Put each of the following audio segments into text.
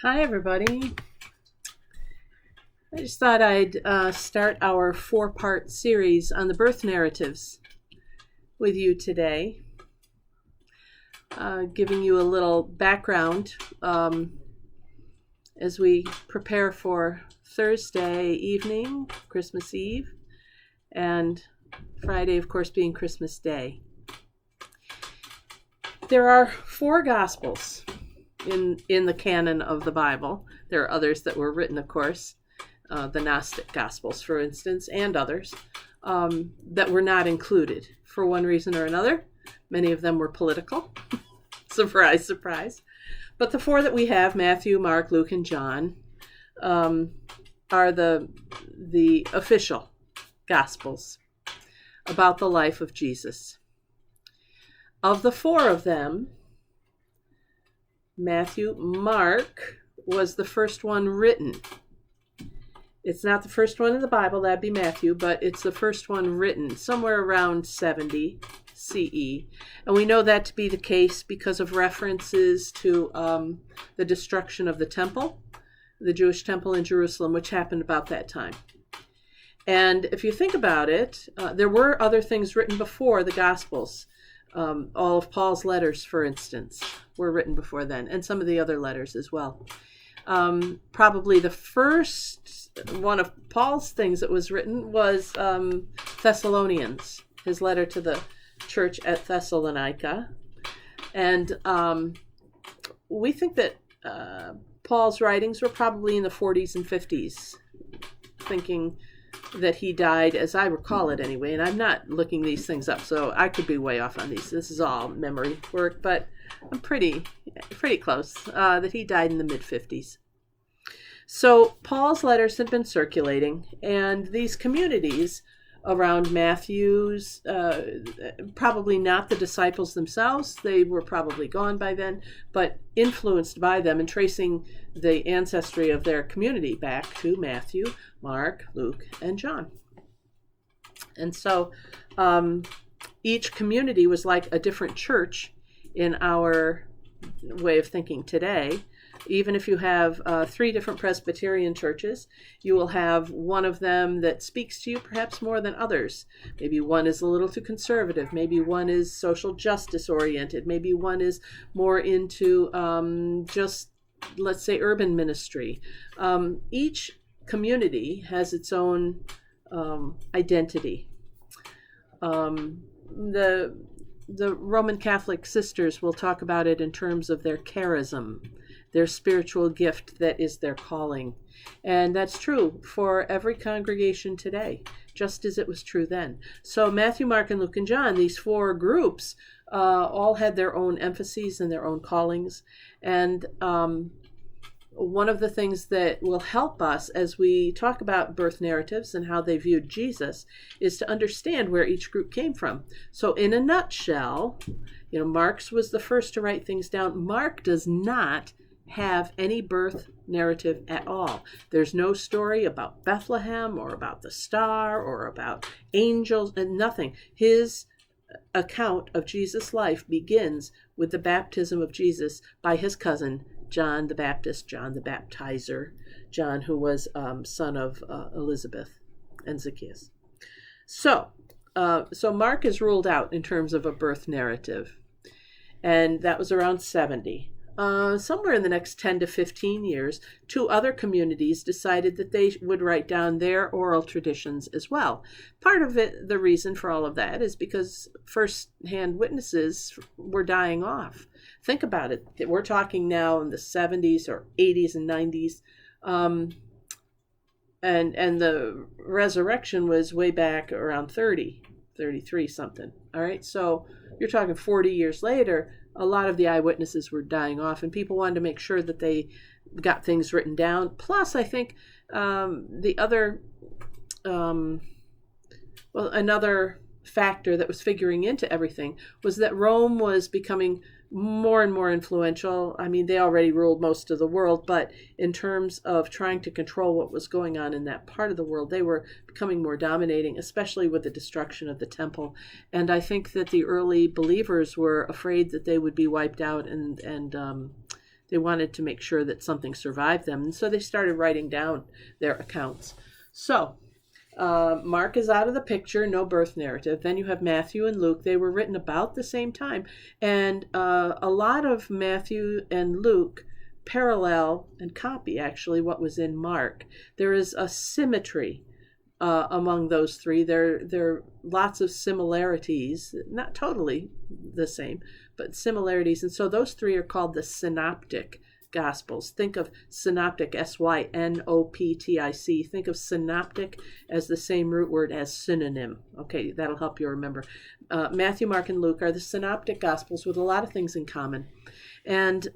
Hi, everybody. I just thought I'd start our four-part series on the birth narratives with you today, giving you a little background as we prepare for Thursday evening, Christmas Eve, and Friday, of course, being Christmas Day. There are four Gospels in the canon of the Bible. There are others that were written, of course, the Gnostic Gospels, for instance, and others that were not included for one reason or another. Many of them were political. Surprise, surprise. But the four that we have, Matthew, Mark, Luke, and John, are the official Gospels about the life of Jesus. Of the four of them, Mark was the first one written. It's not the first one in the Bible, that'd be Matthew, but it's the first one written somewhere around 70 CE. And we know that to be the case because of references to the destruction of the temple, the Jewish temple in Jerusalem, which happened about that time. And if you think about it, there were other things written before the Gospels. All of Paul's letters, for instance, were written before then, and some of the other letters as well. Probably the first one of Paul's things that was written was Thessalonians, his letter to the church at Thessalonica. And we think that Paul's writings were probably in the 40s and 50s, thinking that he died, as I recall it anyway, and I'm not looking these things up, so I could be way off on these. This is all memory work, but I'm pretty close, that he died in the mid-50s. So Paul's letters had been circulating, and these communities around Matthew's, probably not the disciples themselves, they were probably gone by then, but influenced by them and tracing the ancestry of their community back to Matthew, Mark, Luke, and John. And so each community was like a different church in our way of thinking today. Even if you have three different Presbyterian churches, you will have one of them that speaks to you perhaps more than others. Maybe one is a little too conservative. Maybe one is social justice oriented. Maybe one is more into just, let's say, urban ministry. Each community has its own identity. The Roman Catholic sisters will talk about it in terms of their charism, their spiritual gift that is their calling. And that's true for every congregation today, just as it was true then. So Matthew, Mark, and Luke, and John, these four groups, all had their own emphases and their own callings. And one of the things that will help us as we talk about birth narratives and how they viewed Jesus is to understand where each group came from. So in a nutshell, Mark's was the first to write things down. Mark does not have any birth narrative at all. There's no story about Bethlehem or about the star or about angels, and nothing. His account of Jesus' life begins with the baptism of Jesus by his cousin, John the Baptist, John the Baptizer, John who was son of Elizabeth and Zacchaeus. So Mark is ruled out in terms of a birth narrative, and that was around 70. Somewhere in the next 10 to 15 years, two other communities decided that they would write down their oral traditions as well. Part of it, the reason for all of that, is because first-hand witnesses were dying off. Think about it. We're talking now in the 70s or 80s and 90s. And the resurrection was way back around 33 something. All right. So you're talking 40 years later, a lot of the eyewitnesses were dying off, and people wanted to make sure that they got things written down. Plus, I think another factor that was figuring into everything was that Rome was becoming more and more influential. I mean, they already ruled most of the world, but in terms of trying to control what was going on in that part of the world, they were becoming more dominating, especially with the destruction of the temple. And I think that the early believers were afraid that they would be wiped out and They wanted to make sure that something survived them, and so they started writing down their accounts. So Mark is out of the picture, no birth narrative. Then you have Matthew and Luke. They were written about the same time. And a lot of Matthew and Luke parallel and copy, actually, what was in Mark. There is a symmetry among those three. There are lots of similarities, not totally the same, but similarities. And so those three are called the synoptic Gospels. Think of synoptic, synoptic. Think of synoptic as the same root word as synonym. Okay, that'll help you remember. Matthew, Mark, and Luke are the synoptic Gospels with a lot of things in common. And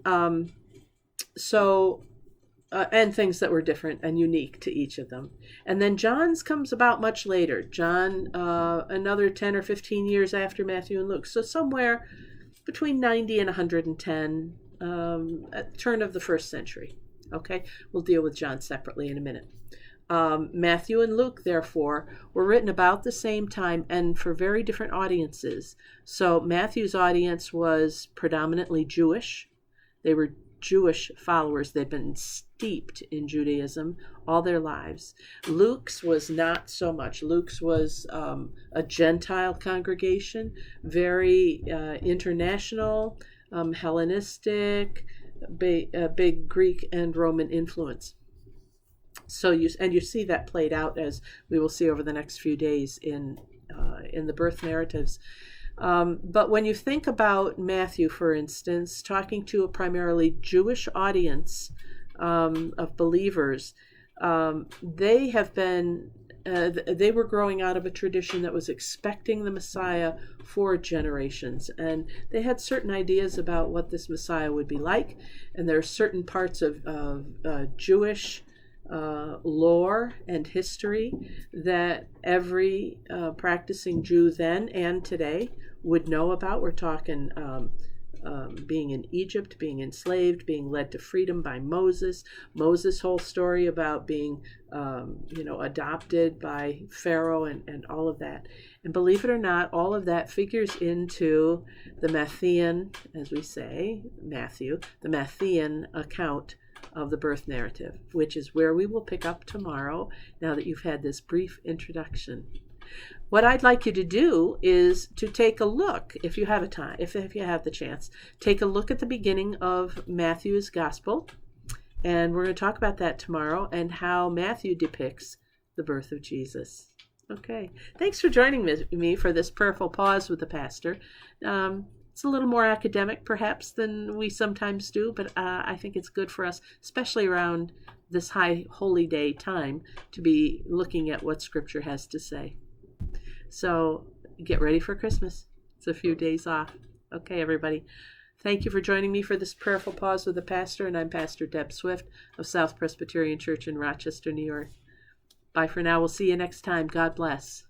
and things that were different and unique to each of them. And then John's comes about much later. John, another 10 or 15 years after Matthew and Luke. So somewhere between 90 and 110 at the turn of the first century. Okay, we'll deal with John separately in a minute. Matthew and Luke, therefore, were written about the same time and for very different audiences. So Matthew's audience was predominantly Jewish. They were Jewish followers. They'd been steeped in Judaism all their lives. Luke's was not so much. Luke's was a Gentile congregation, very international, Hellenistic, big Greek and Roman influence. So you see that played out, as we will see over the next few days in the birth narratives. But when you think about Matthew, for instance, talking to a primarily Jewish audience of believers, they were growing out of a tradition that was expecting the Messiah for generations, and they had certain ideas about what this Messiah would be like, and there are certain parts of Jewish lore and history that every practicing Jew then and today would know about. We're talking being in Egypt, being enslaved, being led to freedom by Moses' whole story about being adopted by Pharaoh and all of that. And believe it or not, all of that figures into the Matthean, as we say, Matthew, the Matthean account of the birth narrative, which is where we will pick up tomorrow, now that you've had this brief introduction. What I'd like you to do is to take a look, if you have if you have the chance, take a look at the beginning of Matthew's Gospel, and we're going to talk about that tomorrow and how Matthew depicts the birth of Jesus. Okay, thanks for joining me for this prayerful pause with the pastor. It's a little more academic, perhaps, than we sometimes do, but I think it's good for us, especially around this high holy day time, to be looking at what Scripture has to say. So get ready for Christmas. It's a few days off. Okay, everybody. Thank you for joining me for this prayerful pause with the pastor, and I'm Pastor Deb Swift of South Presbyterian Church in Rochester, New York. Bye for now. We'll see you next time. God bless.